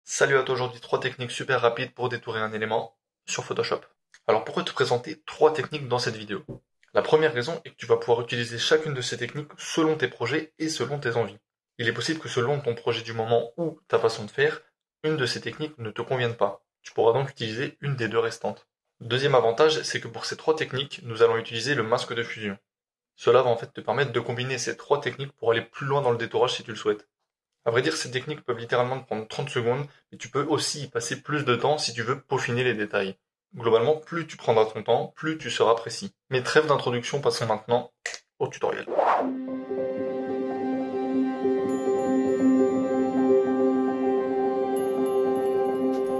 Salut à toi, aujourd'hui 3 techniques super rapides pour détourer un élément sur Photoshop. Alors pourquoi te présenter 3 techniques dans cette vidéo? La première raison est que tu vas pouvoir utiliser chacune de ces techniques selon tes projets et selon tes envies. Il est possible que selon ton projet du moment ou ta façon de faire, une de ces techniques ne te convienne pas. Tu pourras donc utiliser une des deux restantes. Deuxième avantage, c'est que pour ces 3 techniques, nous allons utiliser le masque de fusion. Cela va en fait te permettre de combiner ces 3 techniques pour aller plus loin dans le détourage si tu le souhaites. À vrai dire, ces techniques peuvent littéralement te prendre 30 secondes, mais tu peux aussi y passer plus de temps si tu veux peaufiner les détails. Globalement, plus tu prendras ton temps, plus tu seras précis. Mais trêve d'introduction, passons maintenant au tutoriel.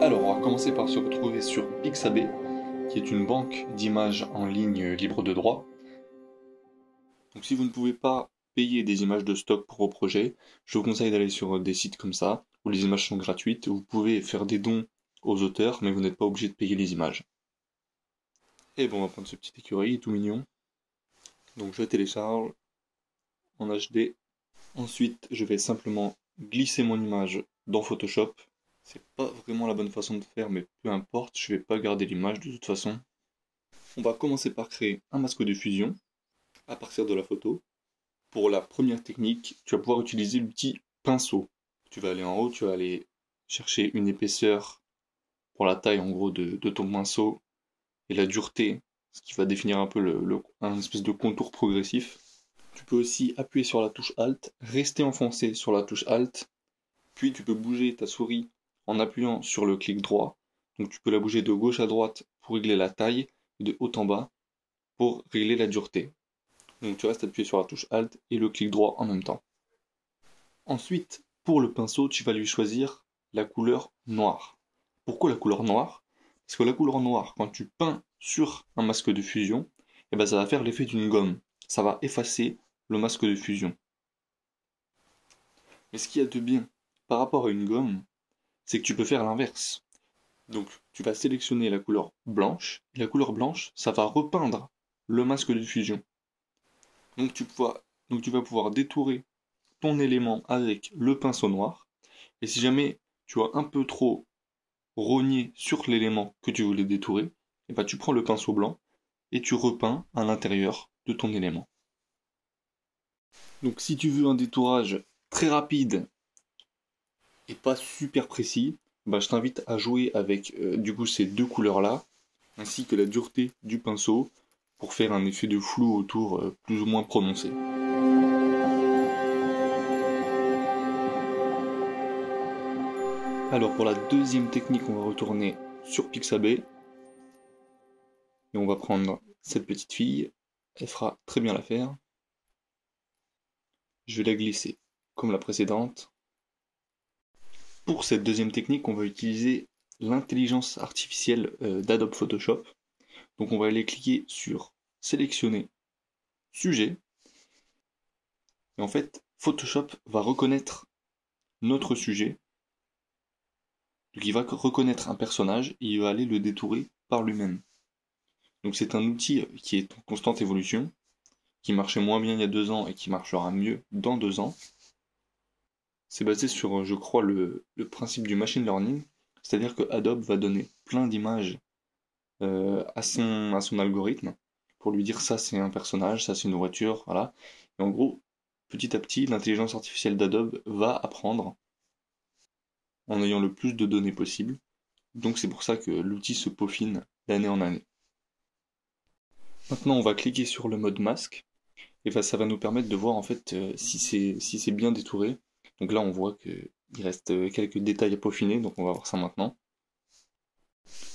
Alors, on va commencer par se retrouver sur Pixabay, qui est une banque d'images en ligne libre de droit. Donc si vous ne pouvez pas payer des images de stock pour vos projets, je vous conseille d'aller sur des sites comme ça, où les images sont gratuites, où vous pouvez faire des dons aux auteurs, mais vous n'êtes pas obligé de payer les images. Et bon, on va prendre ce petit écureuil, tout mignon. Donc je télécharge en HD. Ensuite, je vais simplement glisser mon image dans Photoshop. C'est pas vraiment la bonne façon de faire, mais peu importe, je vais pas garder l'image de toute façon. On va commencer par créer un masque de fusion à partir de la photo. Pour la première technique, tu vas pouvoir utiliser l'outil pinceau. Tu vas aller en haut, tu vas aller chercher une épaisseur pour la taille en gros de ton pinceau et la dureté, ce qui va définir un peu un espèce de contour progressif. Tu peux aussi appuyer sur la touche Alt, rester enfoncé sur la touche Alt, puis tu peux bouger ta souris en appuyant sur le clic droit. Donc tu peux la bouger de gauche à droite pour régler la taille, et de haut en bas pour régler la dureté. Donc tu restes appuyé sur la touche Alt et le clic droit en même temps. Ensuite, pour le pinceau, tu vas lui choisir la couleur noire. Pourquoi la couleur noire? Parce que la couleur noire, quand tu peins sur un masque de fusion, eh ben, ça va faire l'effet d'une gomme. Ça va effacer le masque de fusion. Mais ce qu'il y a de bien par rapport à une gomme, c'est que tu peux faire l'inverse. Donc tu vas sélectionner la couleur blanche, et la couleur blanche, ça va repeindre le masque de fusion. Donc tu vas pouvoir détourer ton élément avec le pinceau noir. Et si jamais tu as un peu trop rogné sur l'élément que tu voulais détourer, et ben tu prends le pinceau blanc et tu repeins à l'intérieur de ton élément. Donc si tu veux un détourage très rapide et pas super précis, bah, je t'invite à jouer avec du coup ces deux couleurs là, ainsi que la dureté du pinceau pour faire un effet de flou autour plus ou moins prononcé. Alors pour la deuxième technique, on va retourner sur Pixabay et on va prendre cette petite fille, elle fera très bien l'affaire. Je vais la glisser comme la précédente. Pour cette deuxième technique, on va utiliser l'intelligence artificielle d'Adobe Photoshop. Donc on va aller cliquer sur sélectionner sujet. Et en fait, Photoshop va reconnaître notre sujet. Donc il va reconnaître un personnage et il va aller le détourer par lui-même. Donc c'est un outil qui est en constante évolution, qui marchait moins bien il y a 2 ans et qui marchera mieux dans 2 ans. C'est basé sur, je crois, le principe du machine learning, c'est-à-dire que Adobe va donner plein d'images à son algorithme pour lui dire ça c'est un personnage, ça c'est une voiture, voilà. Et en gros, petit à petit, l'intelligence artificielle d'Adobe va apprendre en ayant le plus de données possible. Donc c'est pour ça que l'outil se peaufine d'année en année. Maintenant, on va cliquer sur le mode masque et ça va nous permettre de voir en fait si c'est bien détouré. Donc là, on voit qu'il reste quelques détails à peaufiner, donc on va voir ça maintenant.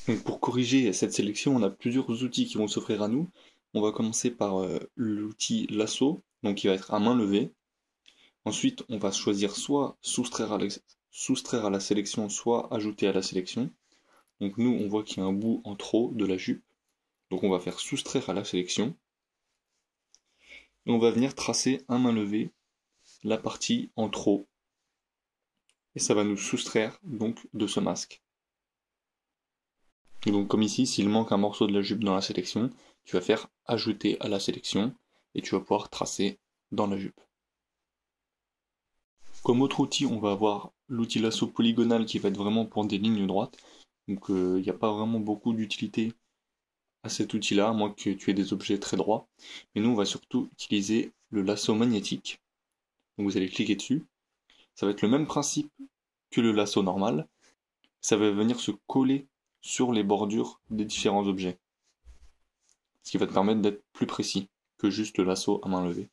Donc pour corriger cette sélection, on a plusieurs outils qui vont s'offrir à nous. On va commencer par l'outil lasso, donc qui va être à main levée. Ensuite, on va choisir soit soustraire à la sélection, soit ajouter à la sélection. Donc nous, on voit qu'il y a un bout en trop de la jupe. Donc on va faire soustraire à la sélection. Et on va venir tracer à main levée la partie en trop. Et ça va nous soustraire donc de ce masque. Et donc comme ici, s'il manque un morceau de la jupe dans la sélection, tu vas faire ajouter à la sélection et tu vas pouvoir tracer dans la jupe. Comme autre outil, on va avoir l'outil lasso polygonal qui va être vraiment pour des lignes droites. Donc il n'y a pas vraiment beaucoup d'utilité à cet outil-là, à moins que tu aies des objets très droits. Mais nous, on va surtout utiliser le lasso magnétique. Donc vous allez cliquer dessus. Ça va être le même principe que le lasso normal. Ça va venir se coller sur les bordures des différents objets. Ce qui va te permettre d'être plus précis que juste le lasso à main levée.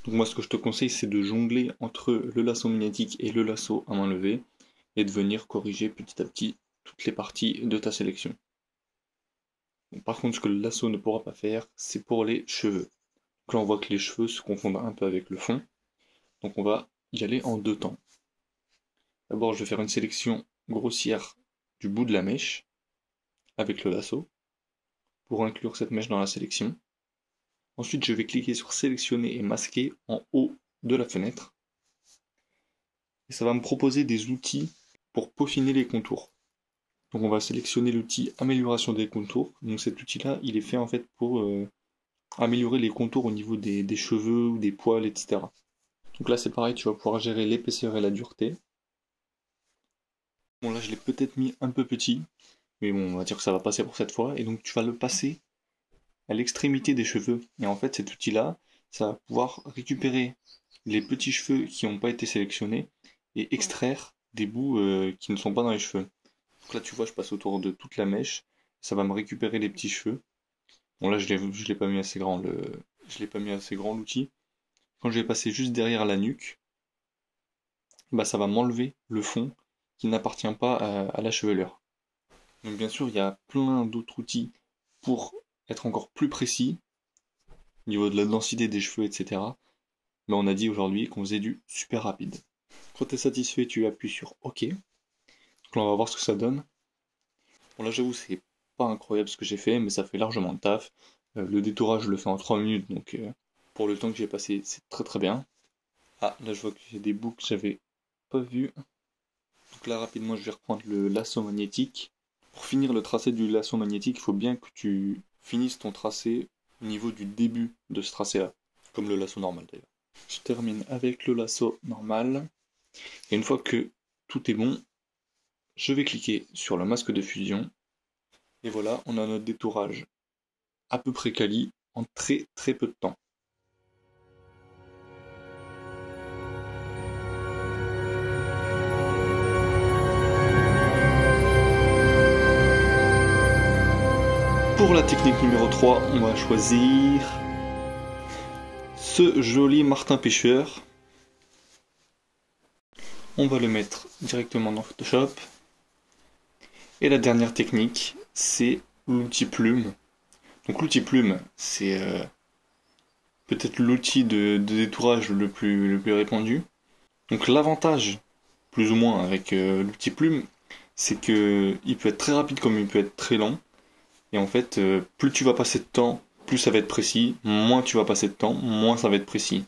Donc moi, ce que je te conseille, c'est de jongler entre le lasso magnétique et le lasso à main levée et de venir corriger petit à petit toutes les parties de ta sélection. Donc, par contre, ce que le lasso ne pourra pas faire, c'est pour les cheveux. Donc là, on voit que les cheveux se confondent un peu avec le fond. Donc on va y aller en deux temps. D'abord, je vais faire une sélection grossière du bout de la mèche avec le lasso pour inclure cette mèche dans la sélection. Ensuite, je vais cliquer sur sélectionner et masquer en haut de la fenêtre. Et ça va me proposer des outils pour peaufiner les contours. Donc on va sélectionner l'outil amélioration des contours. Donc cet outil-là, il est fait en fait pour améliorer les contours au niveau des cheveux ou des poils, etc. Donc là c'est pareil, tu vas pouvoir gérer l'épaisseur et la dureté. Bon là je l'ai peut-être mis un peu petit, mais bon on va dire que ça va passer pour cette fois. Et donc tu vas le passer à l'extrémité des cheveux. Et en fait cet outil-là, ça va pouvoir récupérer les petits cheveux qui n'ont pas été sélectionnés et extraire des bouts qui ne sont pas dans les cheveux. Donc là tu vois je passe autour de toute la mèche, ça va me récupérer les petits cheveux. Bon là je l'ai pas mis assez grand l'outil. Quand je vais passer juste derrière la nuque, bah ça va m'enlever le fond qui n'appartient pas à la chevelure. Donc bien sûr il y a plein d'autres outils pour être encore plus précis au niveau de la densité des cheveux, etc. Mais on a dit aujourd'hui qu'on faisait du super rapide. Quand tu es satisfait, tu appuies sur OK. Donc là on va voir ce que ça donne. Bon là j'avoue c'est pas incroyable ce que j'ai fait, mais ça fait largement le taf. Le détourage je le fais en 3 minutes, donc pour le temps que j'ai passé c'est très très bien. Ah là je vois que j'ai des bouts que j'avais pas vu. Donc là rapidement je vais reprendre le lasso magnétique. Pour finir le tracé du lasso magnétique, il faut bien que tu finisses ton tracé au niveau du début de ce tracé là, comme le lasso normal d'ailleurs. Je termine avec le lasso normal. Et une fois que tout est bon, je vais cliquer sur le masque de fusion. Et voilà, on a notre détourage à peu près quali en très très peu de temps. Pour la technique numéro 3, on va choisir ce joli martin pêcheur. On va le mettre directement dans Photoshop. Et la dernière technique, c'est l'outil plume. Donc l'outil plume, c'est peut-être l'outil de détourage le plus répandu. Donc l'avantage, plus ou moins, avec l'outil plume, c'est que il peut être très rapide comme il peut être très lent. Et en fait, plus tu vas passer de temps, plus ça va être précis. Moins tu vas passer de temps, moins ça va être précis.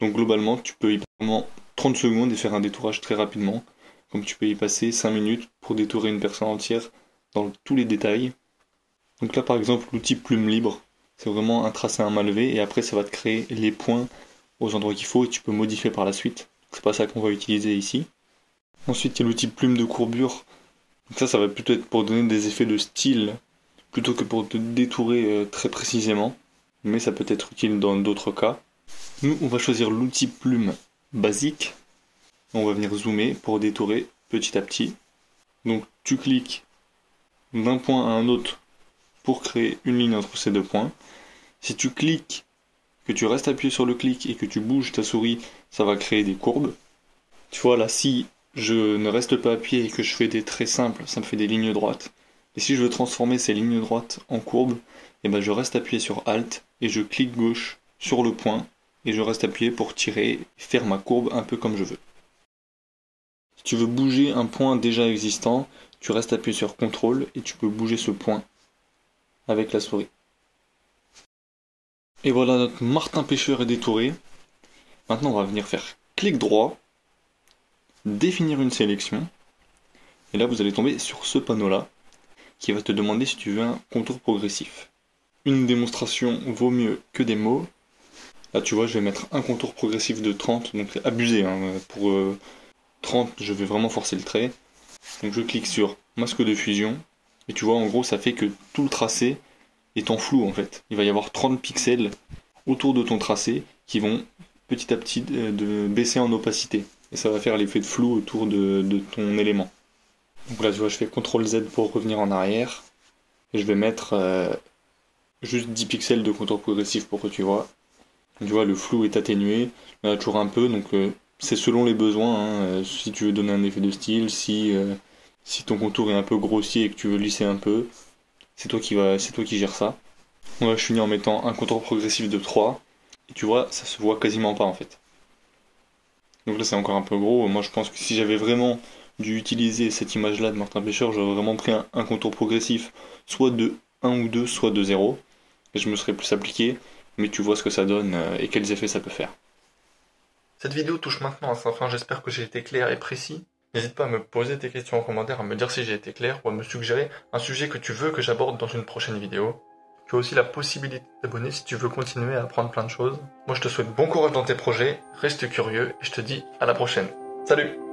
Donc globalement, tu peux y passer vraiment 30 secondes et faire un détourage très rapidement. Comme tu peux y passer 5 minutes pour détourer une personne entière dans tous les détails. Donc là par exemple, l'outil plume libre, c'est vraiment un tracé à main levée et après ça va te créer les points aux endroits qu'il faut et tu peux modifier par la suite. C'est pas ça qu'on va utiliser ici. Ensuite il y a l'outil plume de courbure. Donc ça va plutôt être pour donner des effets de style plutôt que pour te détourer très précisément. Mais ça peut être utile dans d'autres cas. Nous on va choisir l'outil plume basique. On va venir zoomer pour détourer petit à petit. Donc tu cliques d'un point à un autre pour créer une ligne entre ces deux points. Si tu cliques, que tu restes appuyé sur le clic et que tu bouges ta souris, ça va créer des courbes. Tu vois là, si je ne reste pas appuyé et que je fais des traits simples, ça me fait des lignes droites. Et si je veux transformer ces lignes droites en courbes, et ben je reste appuyé sur Alt et je clique gauche sur le point et je reste appuyé pour tirer et faire ma courbe un peu comme je veux. Si tu veux bouger un point déjà existant, tu restes appuyé sur CTRL et tu peux bouger ce point avec la souris. Et voilà, notre martin pêcheur est détouré. Maintenant on va venir faire clic droit, définir une sélection, et là vous allez tomber sur ce panneau là, qui va te demander si tu veux un contour progressif. Une démonstration vaut mieux que des mots. Là tu vois je vais mettre un contour progressif de 30, donc c'est abusé hein, pour 30, je vais vraiment forcer le trait. Donc je clique sur masque de fusion. Et tu vois, en gros, ça fait que tout le tracé est en flou en fait. Il va y avoir 30 pixels autour de ton tracé qui vont petit à petit baisser en opacité. Et ça va faire l'effet de flou autour de ton élément. Donc là, tu vois, je fais CTRL Z pour revenir en arrière. Et je vais mettre juste 10 pixels de contour progressif pour que tu vois. Tu vois, le flou est atténué. Il y en a toujours un peu, donc c'est selon les besoins. Hein. Si tu veux donner un effet de style, si ton contour est un peu grossier et que tu veux lisser un peu, c'est toi qui gères ça. Donc là, je finis en mettant un contour progressif de 3. Et tu vois, ça se voit quasiment pas en fait. Donc là, c'est encore un peu gros. Moi, je pense que si j'avais vraiment dû utiliser cette image-là de Martin Pêcheur, j'aurais vraiment pris un contour progressif, soit de 1 ou 2, soit de 0. Et je me serais plus appliqué, mais tu vois ce que ça donne et quels effets ça peut faire. Cette vidéo touche maintenant à sa fin, j'espère que j'ai été clair et précis. N'hésite pas à me poser tes questions en commentaire, à me dire si j'ai été clair ou à me suggérer un sujet que tu veux que j'aborde dans une prochaine vidéo. Tu as aussi la possibilité de t'abonner si tu veux continuer à apprendre plein de choses. Moi je te souhaite bon courage dans tes projets, reste curieux et je te dis à la prochaine. Salut!